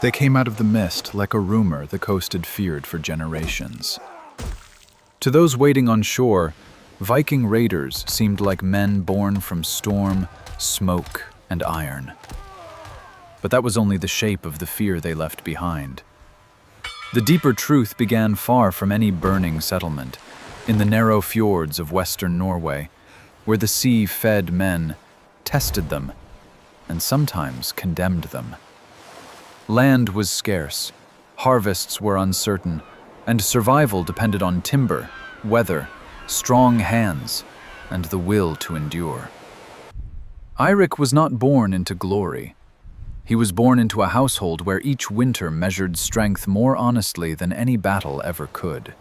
They came out of the mist like a rumor the coast had feared for generations. To those waiting on shore, Viking raiders seemed like men born from storm, smoke, and iron. But that was only the shape of the fear they left behind. The deeper truth began far from any burning settlement, in the narrow fjords of western Norway, where the sea fed men, tested them, and sometimes condemned them. Land was scarce, harvests were uncertain, and survival depended on timber, weather, strong hands, and the will to endure. Eirik was not born into glory. He was born into a household where each winter measured strength more honestly than any battle ever could.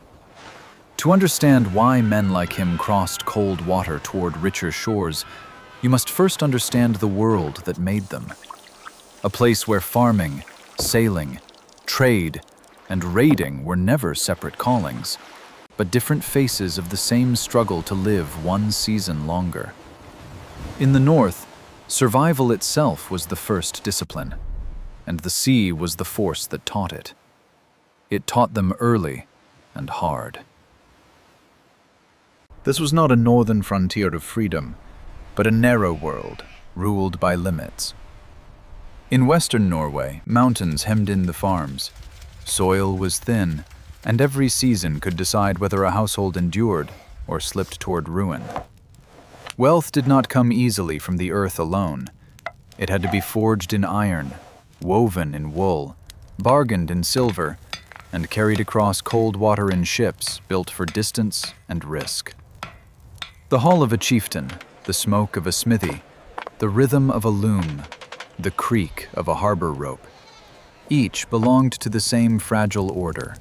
To understand why men like him crossed cold water toward richer shores, you must first understand the world that made them. A place where farming, sailing, trade, and raiding were never separate callings, but different faces of the same struggle to live one season longer. In the north, survival itself was the first discipline, and the sea was the force that taught it. It taught them early and hard. This was not a northern frontier of freedom, but a narrow world, ruled by limits. In western Norway, mountains hemmed in the farms. Soil was thin, and every season could decide whether a household endured or slipped toward ruin. Wealth did not come easily from the earth alone. It had to be forged in iron, woven in wool, bargained in silver, and carried across cold water in ships built for distance and risk. The hall of a chieftain, the smoke of a smithy, the rhythm of a loom, the creak of a harbor rope, each belonged to the same fragile order.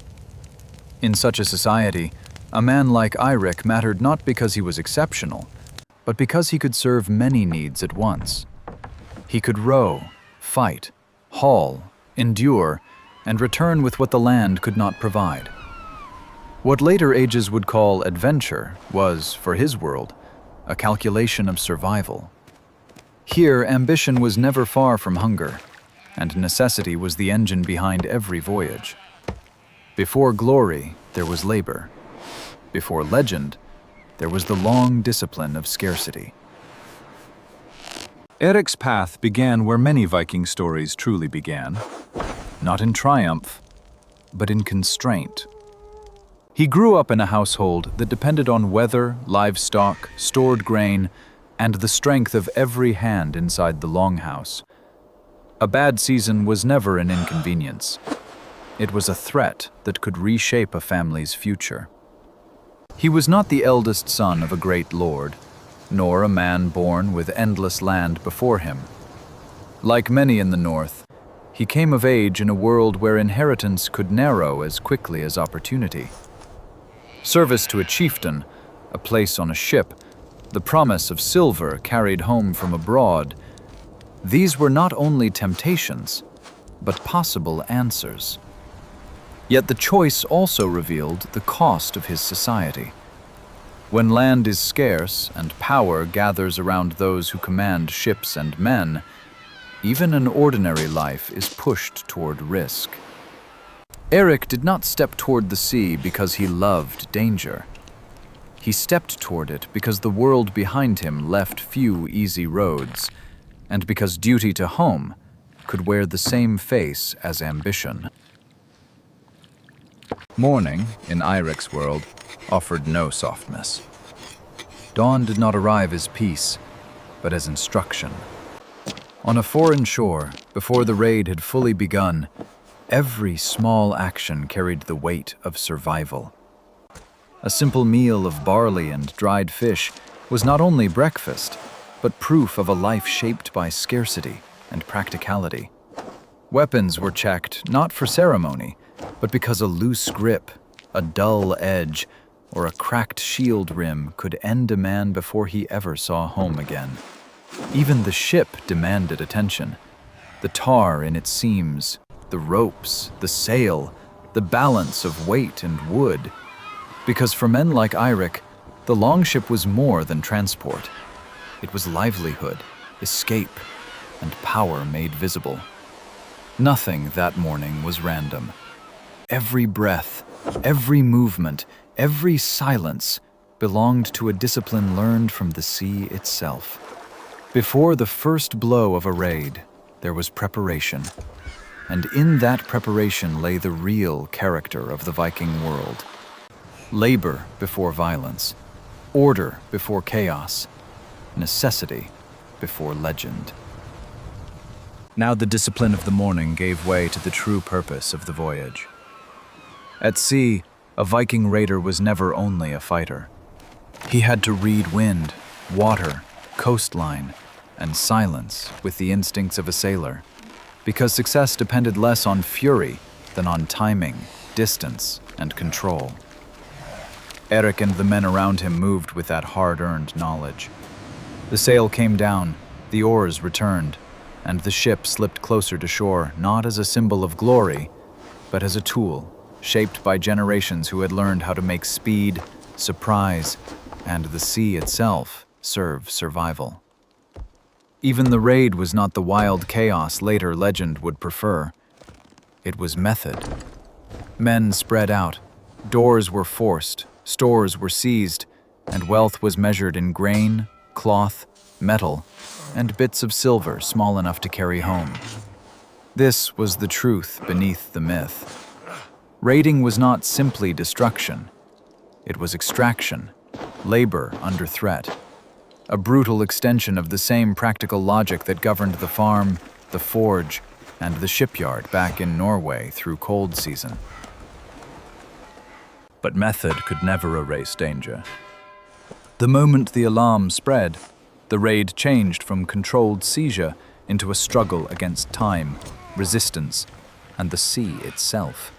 In such a society, a man like Eirik mattered not because he was exceptional, but because he could serve many needs at once. He could row, fight, haul, endure, and return with what the land could not provide. What later ages would call adventure was, for his world, a calculation of survival. Here, ambition was never far from hunger, and necessity was the engine behind every voyage. Before glory, there was labor. Before legend, there was the long discipline of scarcity. Erik's path began where many Viking stories truly began, not in triumph, but in constraint. He grew up in a household that depended on weather, livestock, stored grain, and the strength of every hand inside the longhouse. A bad season was never an inconvenience. It was a threat that could reshape a family's future. He was not the eldest son of a great lord, nor a man born with endless land before him. Like many in the north, he came of age in a world where inheritance could narrow as quickly as opportunity. Service to a chieftain, a place on a ship, the promise of silver carried home from abroad, these were not only temptations, but possible answers. Yet the choice also revealed the cost of his society. When land is scarce and power gathers around those who command ships and men, even an ordinary life is pushed toward risk. Eirik did not step toward the sea because he loved danger. He stepped toward it because the world behind him left few easy roads, and because duty to home could wear the same face as ambition. Morning, in Eirik's world, offered no softness. Dawn did not arrive as peace, but as instruction. On a foreign shore, before the raid had fully begun, every small action carried the weight of survival. A simple meal of barley and dried fish was not only breakfast, but proof of a life shaped by scarcity and practicality. Weapons were checked not for ceremony, but because a loose grip, a dull edge, or a cracked shield rim could end a man before he ever saw home again. Even the ship demanded attention. The tar in its seams, the ropes, the sail, the balance of weight and wood. Because for men like Eirik, the longship was more than transport. It was livelihood, escape, and power made visible. Nothing that morning was random. Every breath, every movement, every silence belonged to a discipline learned from the sea itself. Before the first blow of a raid, there was preparation. And in that preparation lay the real character of the Viking world. Labor before violence, order before chaos, necessity before legend. Now the discipline of the morning gave way to the true purpose of the voyage. At sea, a Viking raider was never only a fighter. He had to read wind, water, coastline, and silence with the instincts of a sailor, because success depended less on fury than on timing, distance, and control. Eric and the men around him moved with that hard-earned knowledge. The sail came down, the oars returned, and the ship slipped closer to shore, not as a symbol of glory, but as a tool shaped by generations who had learned how to make speed, surprise, and the sea itself serve survival. Even the raid was not the wild chaos later legend would prefer. It was method. Men spread out, doors were forced, stores were seized, and wealth was measured in grain, cloth, metal, and bits of silver small enough to carry home. This was the truth beneath the myth. Raiding was not simply destruction. It was extraction, labor under threat, a brutal extension of the same practical logic that governed the farm, the forge, and the shipyard back in Norway through cold season. But method could never erase danger. The moment the alarm spread, the raid changed from controlled seizure into a struggle against time, resistance, and the sea itself.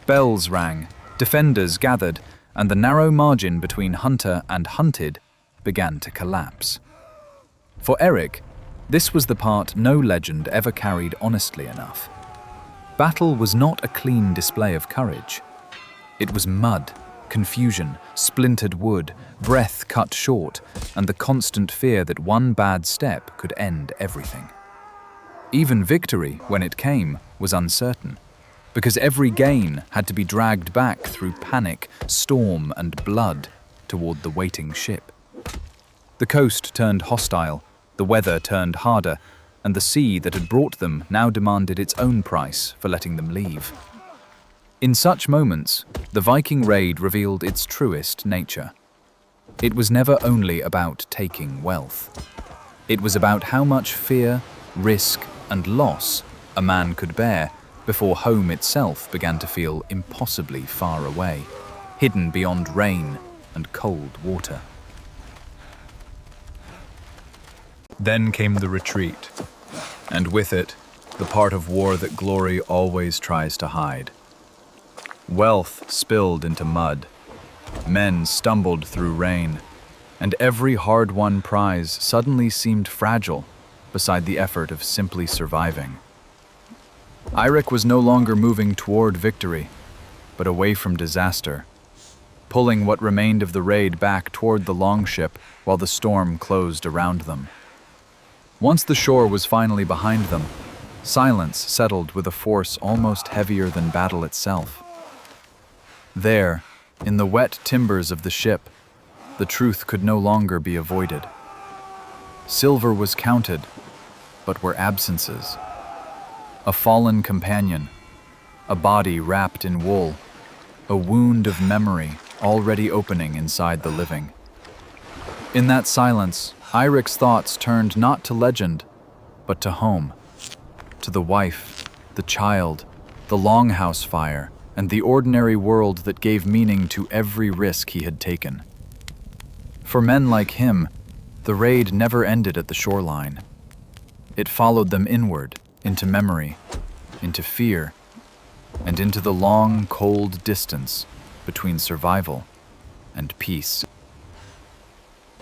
Bells rang, defenders gathered, and the narrow margin between hunter and hunted began to collapse. For Eric, this was the part no legend ever carried honestly enough. Battle was not a clean display of courage. It was mud, confusion, splintered wood, breath cut short, and the constant fear that one bad step could end everything. Even victory, when it came, was uncertain, because every gain had to be dragged back through panic, storm, and blood toward the waiting ship. The coast turned hostile, the weather turned harder, and the sea that had brought them now demanded its own price for letting them leave. In such moments, the Viking raid revealed its truest nature. It was never only about taking wealth. It was about how much fear, risk, and loss a man could bear before home itself began to feel impossibly far away, hidden beyond rain and cold water. Then came the retreat, and with it, the part of war that glory always tries to hide. Wealth spilled into mud, men stumbled through rain, and every hard-won prize suddenly seemed fragile beside the effort of simply surviving. Eirik was no longer moving toward victory, but away from disaster, pulling what remained of the raid back toward the longship while the storm closed around them. Once the shore was finally behind them, silence settled with a force almost heavier than battle itself. There, in the wet timbers of the ship, the truth could no longer be avoided. Silver was counted, but were absences. A fallen companion, a body wrapped in wool, a wound of memory already opening inside the living. In that silence, Eirik's thoughts turned not to legend, but to home, to the wife, the child, the longhouse fire, and the ordinary world that gave meaning to every risk he had taken. For men like him, the raid never ended at the shoreline. It followed them inward, into memory, into fear, and into the long, cold distance between survival and peace.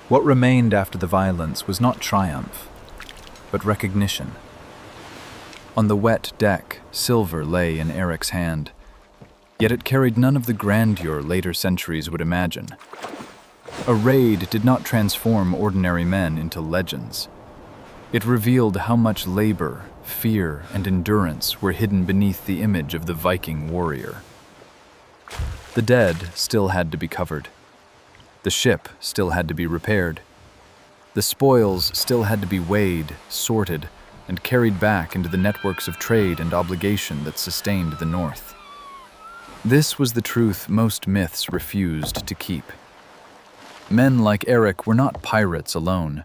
What remained after the violence was not triumph, but recognition. On the wet deck, silver lay in Eric's hand, yet it carried none of the grandeur later centuries would imagine. A raid did not transform ordinary men into legends. It revealed how much labor, fear, and endurance were hidden beneath the image of the Viking warrior. The dead still had to be covered. The ship still had to be repaired. The spoils still had to be weighed, sorted, and carried back into the networks of trade and obligation that sustained the North. This was the truth most myths refused to keep. Men like Eric were not pirates alone,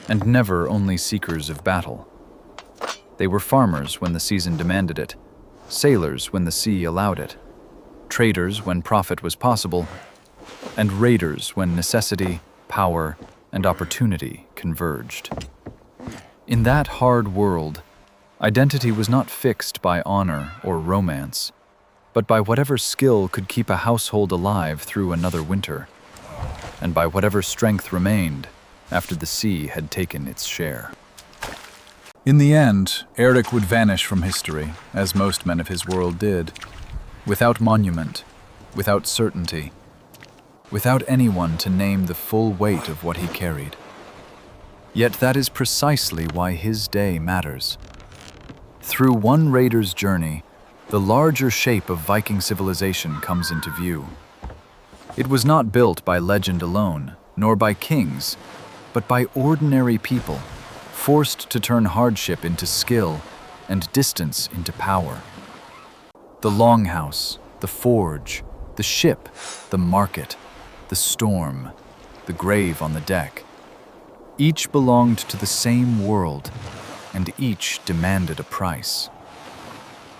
and never only seekers of battle. They were farmers when the season demanded it, sailors when the sea allowed it, traders when profit was possible, and raiders when necessity, power, and opportunity converged. In that hard world, identity was not fixed by honor or romance, but by whatever skill could keep a household alive through another winter, and by whatever strength remained after the sea had taken its share. In the end, Eric would vanish from history, as most men of his world did, without monument, without certainty, without anyone to name the full weight of what he carried. Yet that is precisely why his day matters. Through one raider's journey, the larger shape of Viking civilization comes into view. It was not built by legend alone, nor by kings, but by ordinary people, forced to turn hardship into skill and distance into power. The longhouse, the forge, the ship, the market, the storm, the grave on the deck. Each belonged to the same world, and each demanded a price.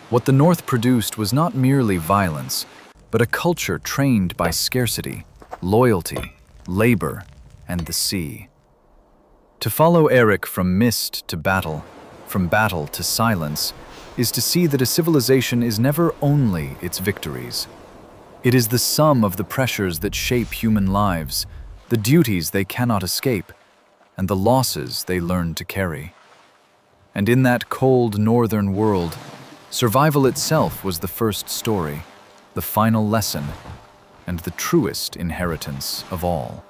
What the North produced was not merely violence, but a culture trained by scarcity, loyalty, labor, and the sea. To follow Eric from mist to battle, from battle to silence, is to see that a civilization is never only its victories. It is the sum of the pressures that shape human lives, the duties they cannot escape, and the losses they learn to carry. And in that cold northern world, survival itself was the first story, the final lesson, and the truest inheritance of all.